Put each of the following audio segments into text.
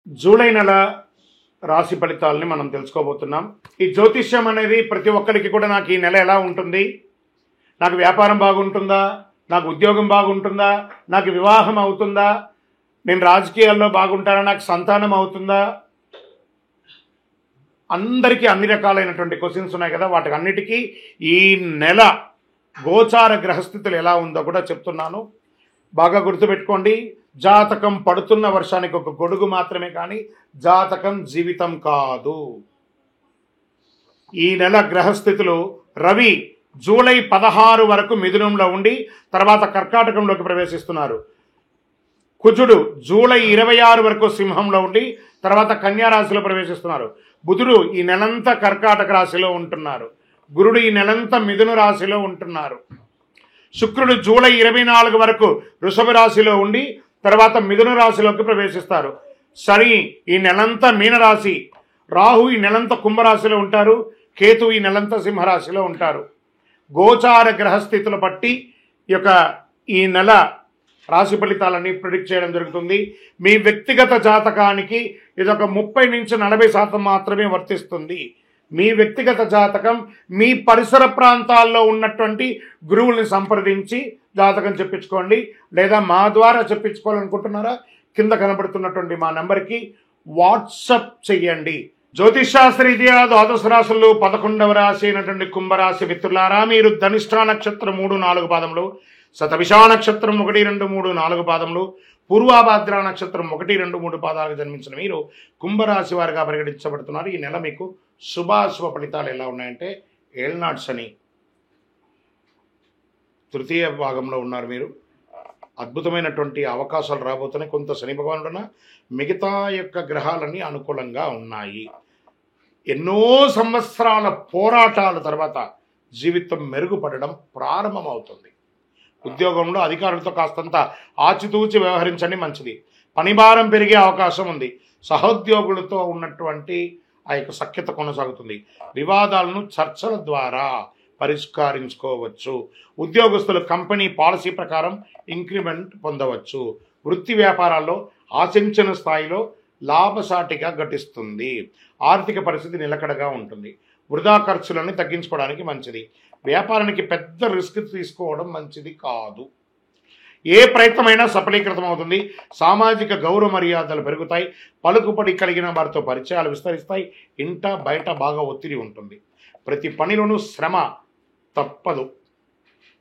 July నెల రాశి ఫలితాలని మనం తెలుసుకోబోతున్నాం. ఈ జ్యోతిష్యం అనేది ప్రతి ఒక్కరికి కూడా నాకు ఈ నెల ఎలా ఉంటుంది, నాకు వ్యాపారం బాగుంటుందా, నాకు ఉద్యోగం బాగుంటుందా, నాకు వివాహం అవుతుందా, నేను రాజకీయాల్లో బాగుంటానా, నాకు సంతానం అవుతుందా, అందరికీ అన్ని రకాలైనటువంటి క్వశ్చన్స్ ఉన్నాయి కదా. వాటికి అన్నిటికీ ఈ నెల గోచార గ్రహస్థితులు ఎలా ఉందో కూడా చెప్తున్నాను. బాగా గుర్తుపెట్టుకోండి. జాతకం పడుతున్న వర్షానికి ఒక గొడుగు మాత్రమే, కానీ జాతకం జీవితం కాదు. ఈ నెల గ్రహస్థితులు: రవి జూలై 16 వరకు మిథునంలో ఉండి తర్వాత కర్కాటకంలోకి ప్రవేశిస్తున్నారు. కుజుడు జూలై 26 వరకు సింహంలో ఉండి తర్వాత కన్యా రాశిలో ప్రవేశిస్తున్నారు. బుధుడు ఈ నెలంతా కర్కాటక రాశిలో ఉంటున్నారు. గురుడు ఈ నెలంతా మిథున రాశిలో ఉంటున్నారు. శుక్రుడు జూలై 24 వరకు వృషభ రాశిలో ఉండి తర్వాత మిథున రాశిలోకి ప్రవేశిస్తారు. శని ఈ నెలంతా మీనరాశి, రాహు ఈ నెలంతా కుంభరాశిలో ఉంటారు, కేతు ఈ నెలంతా సింహరాశిలో ఉంటారు. గోచార గ్రహస్థితులు బట్టి ఈ నెల రాశి ఫలితాలని ప్రిడిక్ట్ చేయడం జరుగుతుంది. మీ వ్యక్తిగత జాతకానికి ఇదొక 30 నుంచి 40% మాత్రమే వర్తిస్తుంది. మీ వ్యక్తిగత జాతకం మీ పరిసర ప్రాంతాల్లో ఉన్నటువంటి గురువుల్ని సంప్రదించి జాతకం చెప్పించుకోండి. లేదా మా ద్వారా చెప్పించుకోవాలనుకుంటున్నారా, కింద కనబడుతున్నటువంటి మా నెంబర్కి వాట్సప్ చెయ్యండి. జ్యోతిషాస్త్రరీత్యా ద్వాదశ రాశుల్లో 11వ రాశి అయినటువంటి కుంభరాశి మిత్రులారా, మీరు ధనిష్ఠా నక్షత్రం 3-4 పాదములు, శతభిషా నక్షత్రం 1-2-3-4 పాదములు, పూర్వాభాద్ర నక్షత్రం 1-2-3 పాదాలకు జన్మించిన మీరు కుంభరాశి వారిగా పరిగణించబడుతున్నారు. ఈ నెల మీకు శుభాశుభ ఫలితాలు ఎలా ఉన్నాయంటే, ఏళ్నాడు శని తృతీయ భాగంలో ఉన్నారు. మీరు అద్భుతమైనటువంటి అవకాశాలు రాబోతున్నాయి. కొంత శని భగవానుడున్న మిగతా గ్రహాలన్నీ అనుకూలంగా ఉన్నాయి. ఎన్నో సంవత్సరాల పోరాటాల తర్వాత జీవితం మెరుగుపడడం ప్రారంభమవుతుంది. ఉద్యోగంలో అధికారులతో కాస్తంత ఆచితూచి వ్యవహరించండి, మంచిది. పనిభారం పెరిగే అవకాశం ఉంది. సహోద్యోగులతో ఉన్నటువంటి సఖ్యత కొనసాగుతుంది. వివాదాలను చర్చల ద్వారా పరిష్కరించుకోవచ్చు. ఉద్యోగస్తులు కంపెనీ పాలసీ ప్రకారం ఇంక్రిమెంట్ పొందవచ్చు. వృత్తి వ్యాపారాల్లో ఆశించిన స్థాయిలో లాభసాటిగా ఘటిస్తుంది. ఆర్థిక పరిస్థితి నిలకడగా ఉంటుంది. వృధా ఖర్చులను తగ్గించుకోవడానికి మంచిది. వ్యాపారానికి పెద్ద రిస్క్ తీసుకోవడం మంచిది కాదు. ఏ ప్రయత్నమైనా సఫలీకృతం అవుతుంది. సామాజిక గౌరవ మర్యాదలు పెరుగుతాయి. పలుకుబడి కలిగిన వారితో పరిచయాలు విస్తరిస్తాయి. ఇంట బయట బాగా ఒత్తిడి ఉంటుంది. ప్రతి పనిలోనూ శ్రమ తప్పదు.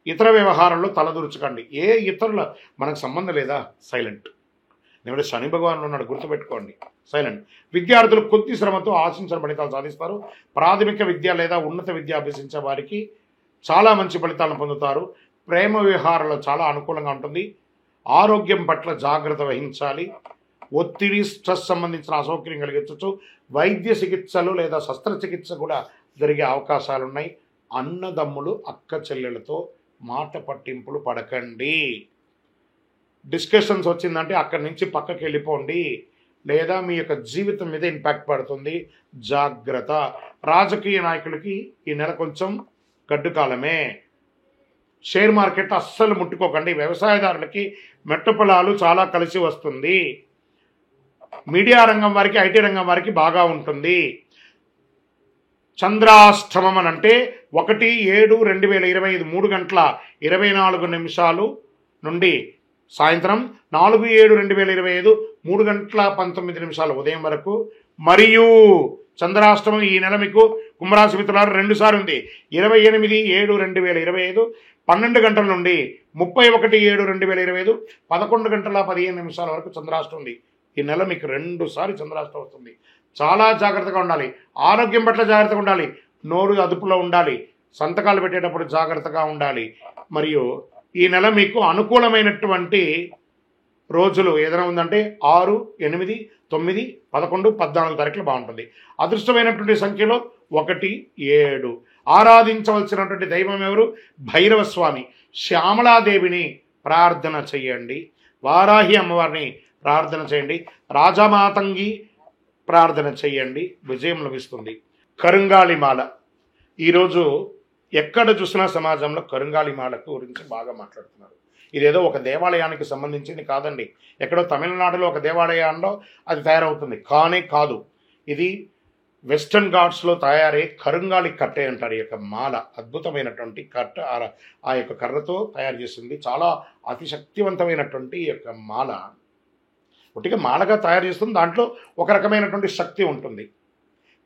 ఇతర వ్యవహారాల్లో తలదూర్చకండి. ఏ ఇతరుల మనకు సంబంధం లేదా, సైలెంట్. నేను శని భగవానుడు ఉన్నాడు, గుర్తుపెట్టుకోండి, సైలెంట్. విద్యార్థులు కొద్ది శ్రమతో ఆశించిన ఫలితాలు సాధిస్తారు. ప్రాథమిక విద్య లేదా ఉన్నత విద్య అభ్యసించే వారికి చాలా మంచి ఫలితాలను పొందుతారు. ప్రేమ వ్యవహారాల్లో చాలా అనుకూలంగా ఉంటుంది. ఆరోగ్యం పట్ల జాగ్రత్త వహించాలి. ఒత్తిడి, స్ట్రెస్ సంబంధించిన అసౌకర్యం కలిగించవచ్చు. వైద్య చికిత్సలు లేదా శస్త్రచికిత్స కూడా జరిగే అవకాశాలు ఉన్నాయి. అన్నదమ్ములు అక్క చెల్లెలతో మాట పట్టింపులు పడకండి. డిస్కషన్స్ వచ్చిందంటే అక్కడి నుంచి పక్కకి వెళ్ళిపోండి, లేదా మీ జీవితం మీద ఇంపాక్ట్ పడుతుంది. జాగ్రత్త. రాజకీయ నాయకులకి ఈ నెల కొంచెం గడ్డు కాలమే. షేర్ మార్కెట్ అస్సలు ముట్టుకోకండి. వ్యవసాయదారులకి మెట్ట పొలాలు చాలా కలిసి వస్తుంది. మీడియా రంగం వారికి, ఐటీ రంగం వారికి బాగా ఉంటుంది. చంద్రాష్టమం అని అంటే 1/7/2025 3:24 నుండి సాయంత్రం 4/7/2025 3:19 ఉదయం వరకు. మరియు చంద్రాష్టమం ఈ నెల మీకు కుంభరాశి మిత్రులారు 2 సార్లు ఉంది. 28/7/2025 12 గంటల నుండి 31/7/2025 11:15 వరకు చంద్రాష్టం ఉంది. ఈ నెల మీకు 2 సార్లు చంద్రాష్టం వస్తుంది. చాలా జాగ్రత్తగా ఉండాలి. ఆరోగ్యం పట్ల జాగ్రత్తగా ఉండాలి. నోరు అదుపులో ఉండాలి. సంతకాలు పెట్టేటప్పుడు జాగ్రత్తగా ఉండాలి. మరియు ఈ నెల మీకు అనుకూలమైనటువంటి రోజులు ఏదైనా ఉందంటే 6, 8, 9, 11, 14 తారీఖులు బాగుంటుంది. అదృష్టమైనటువంటి సంఖ్యలో 1, 7. ఆరాధించవలసినటువంటి దైవం ఎవరు? భైరవ స్వామి. శ్యామలాదేవిని ప్రార్థన చేయండి. వారాహి అమ్మవారిని ప్రార్థన చేయండి. రాజమాతంగి ప్రార్థన చేయండి. విజయం లభిస్తుంది. కరుంగాళిమాల. ఈరోజు ఎక్కడ చూసినా సమాజంలో కరుంగాలి మాలకు గురించి బాగా మాట్లాడుతున్నారు. ఇదేదో ఒక దేవాలయానికి సంబంధించింది కాదండి. ఎక్కడో తమిళనాడులో ఒక దేవాలయంలో అది తయారవుతుంది, కానే కాదు. ఇది వెస్టర్న్ ఘాట్స్లో తయారయ్యే కరుంగాలి కట్టే అంటారు. ఈ యొక్క మాల అద్భుతమైనటువంటి కట్ట, ఆ యొక్క కర్రతో తయారు చేసింది. చాలా అతి శక్తివంతమైనటువంటి ఈ యొక్క మాల. ఒట్టిగా మాలగా తయారు చేస్తుంది, దాంట్లో ఒక రకమైనటువంటి శక్తి ఉంటుంది.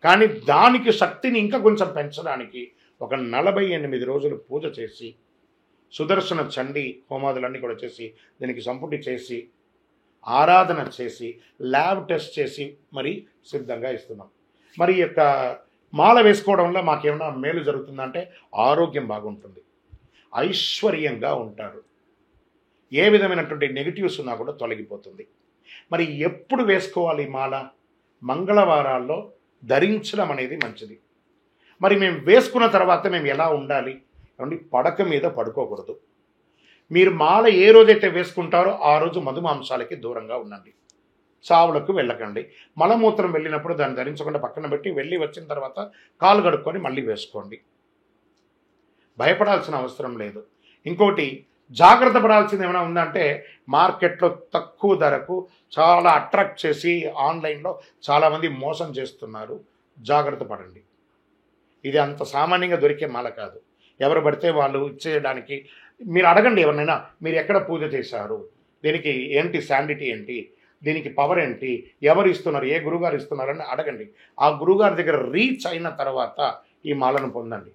కానీ దానికి శక్తిని ఇంకా కొంచెం పెంచడానికి ఒక 48 రోజులు పూజ చేసి, సుదర్శన చండీ హోమాదులన్నీ కూడా చేసి, దీనికి సంపుటి చేసి, ఆరాధన చేసి, ల్యాబ్ టెస్ట్ చేసి మరి సిద్ధంగా ఇస్తున్నాం. మరి ఈ యొక్క మాల వేసుకోవడం వల్ల మాకేమైనా మేలు జరుగుతుందంటే ఆరోగ్యం బాగుంటుంది, ఐశ్వర్యంగా ఉంటారు, ఏ విధమైనటువంటి నెగిటివ్స్ ఉన్నా కూడా తొలగిపోతుంది. మరి ఎప్పుడు వేసుకోవాలి మాల? మంగళవారాల్లో ధరించడం అనేది మంచిది. మరి మేము వేసుకున్న తర్వాత మేము ఎలా ఉండాలి అంటే, పడక మీద పడుకోకూడదు. మీరు మాల ఏ రోజైతే వేసుకుంటారో ఆ రోజు మధుమాంసాలకి దూరంగా ఉండండి, చావులకు వెళ్ళకండి. మలమూత్రం వెళ్ళినప్పుడు దాన్ని ధరించకుండా పక్కన పెట్టి వెళ్ళి వచ్చిన తర్వాత కాలు కడుక్కొని మళ్ళీ వేసుకోండి. భయపడాల్సిన అవసరం లేదు. ఇంకోటి జాగ్రత్త పడాల్సింది ఏమైనా ఉందంటే, మార్కెట్లో తక్కువ ధరకు చాలా అట్రాక్ట్ చేసి ఆన్లైన్లో చాలామంది మోసం చేస్తున్నారు. జాగ్రత్త పడండి. ఇది అంత సామాన్యంగా దొరికే మాల కాదు. ఎవరు పడితే వాళ్ళు ఇచ్చేయడానికి. మీరు అడగండి ఎవరినైనా, మీరు ఎక్కడ పూజ చేశారు, దీనికి ఏంటి శాండిటీ ఏంటి, దీనికి పవర్ ఏంటి, ఎవరు ఇస్తున్నారు, ఏ గురుగారు ఇస్తున్నారని అడగండి. ఆ గురుగారి దగ్గర రీచ్ అయిన తర్వాత ఈ మాలను పొందండి.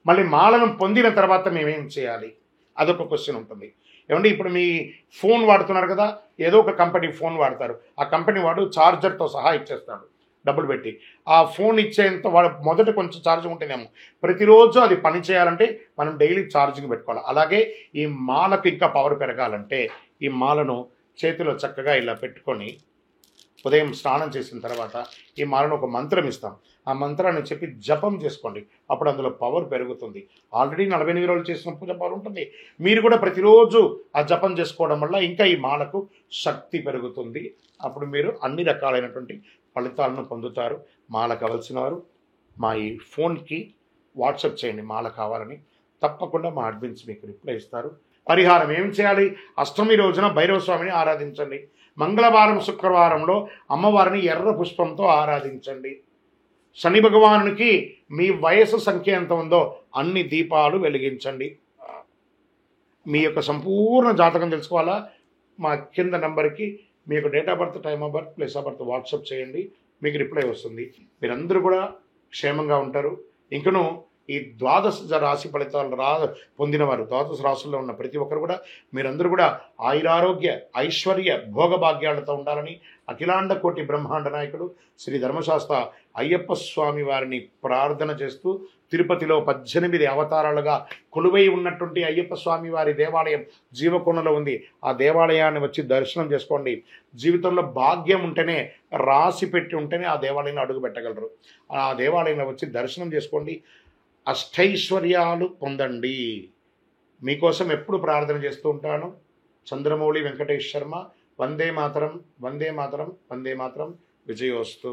మళ్ళీ మాలను పొందిన తర్వాత మేమేం చేయాలి, అదొక క్వశ్చన్ ఉంటుంది. ఏమంటే ఇప్పుడు మీ ఫోన్ వాడుతున్నారు కదా, ఏదో ఒక కంపెనీ ఫోన్ వాడతారు. ఆ కంపెనీ వాడు ఛార్జర్తో సహా ఇచ్చేస్తాడు డబ్బులు పెట్టి. ఆ ఫోన్ ఇచ్చేంత వాడు మొదట కొంచెం ఛార్జ్ ఉంటేనేమో, ప్రతిరోజు అది పని చేయాలంటే మనం డైలీ ఛార్జింగ్ పెట్టుకోవాలి. అలాగే ఈ మాలకు ఇంకా పవర్ పెరగాలంటే ఈ మాలను చేతిలో చక్కగా ఇలా పెట్టుకొని ఉదయం స్నానం చేసిన తర్వాత ఈ మాలను ఒక మంత్రం ఇస్తాం. ఆ మంత్రాన్ని చెప్పి జపం చేసుకోండి. అప్పుడు అందులో పవర్ పెరుగుతుంది. ఆల్రెడీ 48 రోజులు చేసిన పూజ పవర్ ఉంటుంది. మీరు కూడా ప్రతిరోజు ఆ జపం చేసుకోవడం వల్ల ఇంకా ఈ మాలకు శక్తి పెరుగుతుంది. అప్పుడు మీరు అన్ని రకాలైనటువంటి ఫలితాలను పొందుతారు. మాల కావాల్సిన వారు మా ఈ ఫోన్కి వాట్సాప్ చేయండి మాల కావాలని. తప్పకుండా మా అడ్మిన్స్ మీకు రిప్లై ఇస్తారు. పరిహారం ఏం చేయాలి? అష్టమి రోజున భైరవ స్వామిని ఆరాధించండి. మంగళవారం శుక్రవారంలో అమ్మవారిని ఎర్ర పుష్పంతో ఆరాధించండి. శని భగవానునికి మీ వయసు సంఖ్య ఎంత ఉందో అన్ని దీపాలు వెలిగించండి. మీ యొక్క సంపూర్ణ జాతకం తెలుసుకోవాలా? మా కింద నెంబర్కి మీ యొక్క date of birth, time of birth, place of birth WhatsApp చేయండి. మీకు రిప్లై వస్తుంది. మీరందరూ కూడా క్షేమంగా ఉంటారు. ఇంకను ఈ ద్వాదశ రాశి ఫలితాలు పొందినవారు, ద్వాదశ రాశుల్లో ఉన్న ప్రతి ఒక్కరు కూడా మీరందరూ కూడా ఆయురారోగ్య ఐశ్వర్య భోగభాగ్యాలతో ఉండాలని అఖిలాండ కోటి బ్రహ్మాండ నాయకుడు శ్రీ ధర్మశాస్త్ర అయ్యప్ప స్వామి వారిని ప్రార్థన చేస్తూ, తిరుపతిలో 18 అవతారాలుగా కొలువై ఉన్నటువంటి అయ్యప్ప స్వామి వారి దేవాలయం జీవకొండలో ఉంది. ఆ దేవాలయాన్ని వచ్చి దర్శనం చేసుకోండి. జీవితంలో భాగ్యం ఉంటేనే, రాసి పెట్టి ఉంటేనే ఆ దేవాలయంలో అడుగు పెట్టగలరు. ఆ దేవాలయంలో వచ్చి దర్శనం చేసుకోండి. అష్టైశ్వర్యాలు పొందండి. మీకోసం ఎప్పుడు ప్రార్థన చేస్తూ ఉంటాను. చంద్రమౌళి వెంకటేష్ శర్మ. వందే మాతరం, వందే మాతరం, వందే మాతరం. విజయోస్తు.